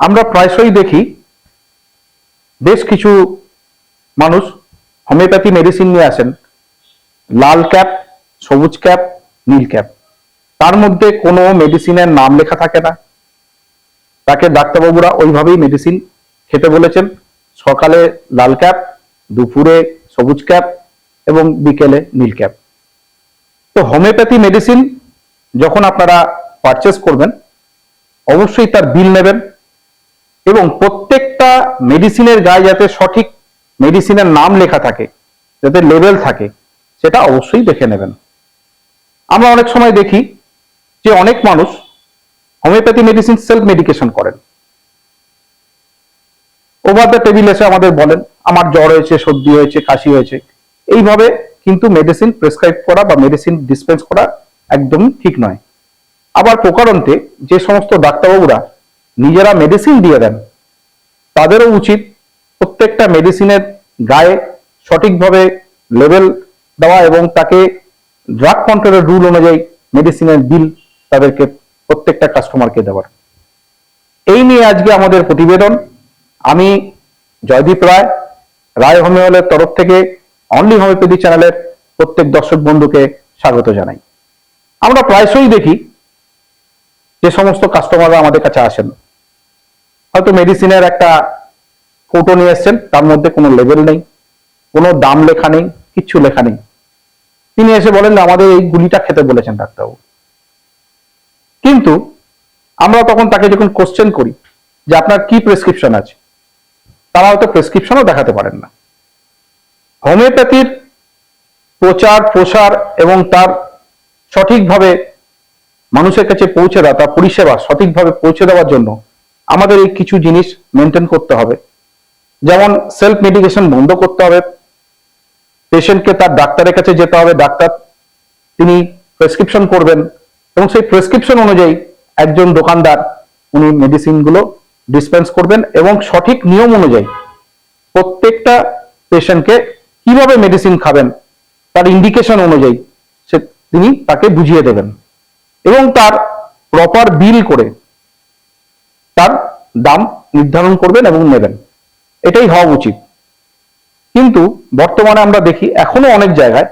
আমরা প্রায়শই দেখি বেশ কিছু মানুষ হোমিওপ্যাথি মেডিসিন নিয়ে আসেন, লাল ক্যাপ, সবুজ ক্যাপ, নীল ক্যাপ। তার মধ্যে কোনো মেডিসিনের নাম লেখা থাকে না। তাকে ডাক্তারবাবুরা ওইভাবেই মেডিসিন খেতে বলেছেন। সকালে লাল ক্যাপ, দুপুরে সবুজ ক্যাপ এবং বিকেলে নীল ক্যাপ। তো হোমিওপ্যাথি মেডিসিন যখন আপনারা পারচেস করবেন, অবশ্যই তার বিল নেবেন এবং প্রত্যেকটা মেডিসিনের গায়ে যাতে সঠিক মেডিসিনের নাম লেখা থাকে, যাতে লেবেল থাকে, সেটা অবশ্যই দেখে নেবেন। আমরা অনেক সময় দেখি যে অনেক মানুষ হোমিওপ্যাথি মেডিসিন সেলফ মেডিকেশন করেন। ওভার দ্য টেবিল এসে আমাদের বলেন আমার জ্বর হয়েছে, সর্দি হয়েছে, কাশি হয়েছে। এইভাবে কিন্তু মেডিসিন প্রেসক্রাইব করা বা মেডিসিন ডিসপেন্স করা একদম ঠিক নয়। আবার প্রকারান্তে যে সমস্ত ডাক্তারবাবুরা নিজেরা মেডিসিন দিয়ে দেন, তাদেরও উচিত প্রত্যেকটা মেডিসিনের গায়ে সঠিকভাবে লেবেল দেওয়া এবং তাকে ড্রাগ কন্ট্রোলের রুল অনুযায়ী মেডিসিনের বিল তাদেরকে প্রত্যেকটা কাস্টমারকে দেওয়ার। এই নিয়ে আজকে আমাদের প্রতিবেদন। আমি জয়দীপ রায়, রায় হোমিওপ্যাথির তরফ থেকে অনলি হোমিওপ্যাথি চ্যানেলের প্রত্যেক দর্শক বন্ধুকে স্বাগত জানাই। আমরা প্রায়শই দেখি যে সমস্ত কাস্টমাররা আমাদের কাছে আসেন, হয়তো মেডিসিনের একটা ফটো নিয়ে এসছেন, তার মধ্যে কোনো লেবেল নেই, কোনো দাম লেখা নেই, কিচ্ছু লেখা নেই। তিনি এসে বলেন আমাদের এই গুলিটা খেতে বলেছেন ডাক্তারবাবু। কিন্তু আমরা তখন তাকে যখন কোশ্চেন করি যে আপনার কি প্রেসক্রিপশন আছে, তারা হয়তো প্রেসক্রিপশনও দেখাতে পারেন না। হোমিওপ্যাথির প্রচার প্রসার এবং তার সঠিকভাবে মানুষের কাছে পৌঁছে দেওয়া, তার পরিষেবা সঠিকভাবে পৌঁছে দেওয়ার জন্য আমাদের এই কিছু জিনিস মেনটেন করতে হবে। যেমন সেলফ মেডিকেশন বন্ধ করতে হবে, পেশেন্টকে তার ডাক্তারের কাছে যেতে হবে, ডাক্তার তিনি প্রেসক্রিপশন করবেন এবং সেই প্রেসক্রিপশন অনুযায়ী একজন দোকানদার উনি মেডিসিনগুলো ডিসপেন্স করবেন এবং সঠিক নিয়ম অনুযায়ী প্রত্যেকটা পেশেন্টকে কিভাবে মেডিসিন খাবেন তার ইন্ডিকেশন অনুযায়ী তিনি তাকে বুঝিয়ে দেবেন এবং তার প্রপার বিল করে তার দাম নির্ধারণ করবেন এবং নেবেন। এটাই হওয়া উচিত। কিন্তু বর্তমানে আমরা দেখি এখনো অনেক জায়গায়,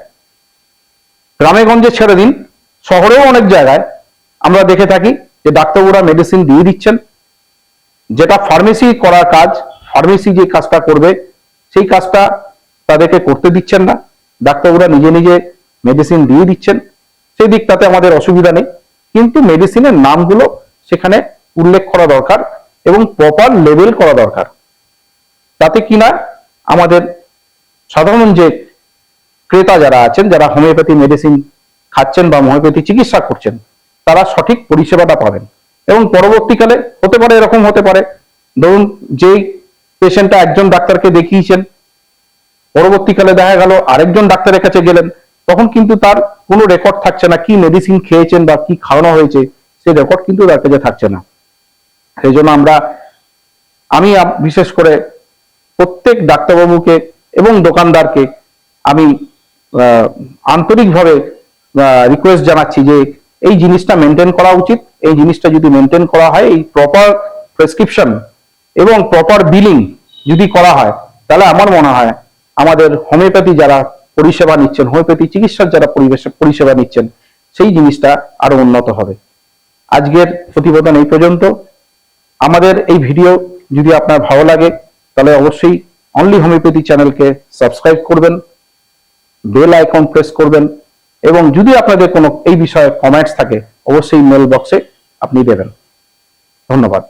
গ্রামে গঞ্জে ছেড়ে দিন, শহরেও অনেক জায়গায় আমরা দেখে থাকি যে ডাক্তারবাবুরা মেডিসিন দিয়ে দিচ্ছেন, যেটা ফার্মেসি করার কাজ, ফার্মেসি যে কাজটা করবে সেই কাজটা তাদেরকে করতে দিচ্ছেন না, ডাক্তারবাবুরা নিজে নিজে মেডিসিন দিয়ে দিচ্ছেন। সেই দিকটাতে আমাদের অসুবিধা নেই, কিন্তু মেডিসিনের নামগুলো সেখানে উল্লেখ করা দরকার এবং প্রপার লেবেল করা দরকার, তাতে কিনা আমাদের সাধারণ যে ক্রেতা যারা আছেন, যারা হোমিওপ্যাথি মেডিসিন খাচ্ছেন বা হোমিওপ্যাথি চিকিৎসা করছেন, তারা সঠিক পরিষেবাটা পাবেন। এবং পরবর্তীকালে হতে পারে, এরকম হতে পারে, ধরুন যেই পেশেন্টটা একজন ডাক্তারকে দেখিয়েছেন, পরবর্তীকালে দেখা গেল আরেকজন ডাক্তারের কাছে গেলেন, তখন কিন্তু তার কোনো রেকর্ড থাকছে না, কি মেডিসিন খেয়েছেন বা কি খাওয়ানো হয়েছে সেই রেকর্ড কিন্তু তার কাছে থাকছে না। সেই জন্য আমি বিশেষ করে প্রত্যেক ডাক্তারবাবুকে এবং দোকানদারকে আমি আন্তরিকভাবে রিকোয়েস্ট জানাচ্ছি যে এই জিনিসটা মেনটেন করা উচিত। এই জিনিসটা যদি মেনটেন করা হয়, এই প্রপার প্রেসক্রিপশন এবং প্রপার বিলিং যদি করা হয়, তাহলে আমার মনে হয় আমাদের হোমিওপ্যাথি যারা পরিষেবা নিচ্ছেন, হোমিওপ্যাথি চিকিৎসার যারা পরিষেবা নিচ্ছেন, সেই জিনিসটা আরো উন্নত হবে। আজকের প্রতিবেদন এই পর্যন্ত। আমাদের এই ভিডিও যদি আপনার ভালো লাগে তাহলে অবশ্যই অনলি হোমিওপ্যাথি চ্যানেলকে সাবস্ক্রাইব করবেন, বেল আইকন প্রেস করবেন এবং যদি আপনাদের কোনো এই বিষয়ে কমেন্টস থাকে অবশ্যই মেল বক্সে আপনি দেবেন। ধন্যবাদ।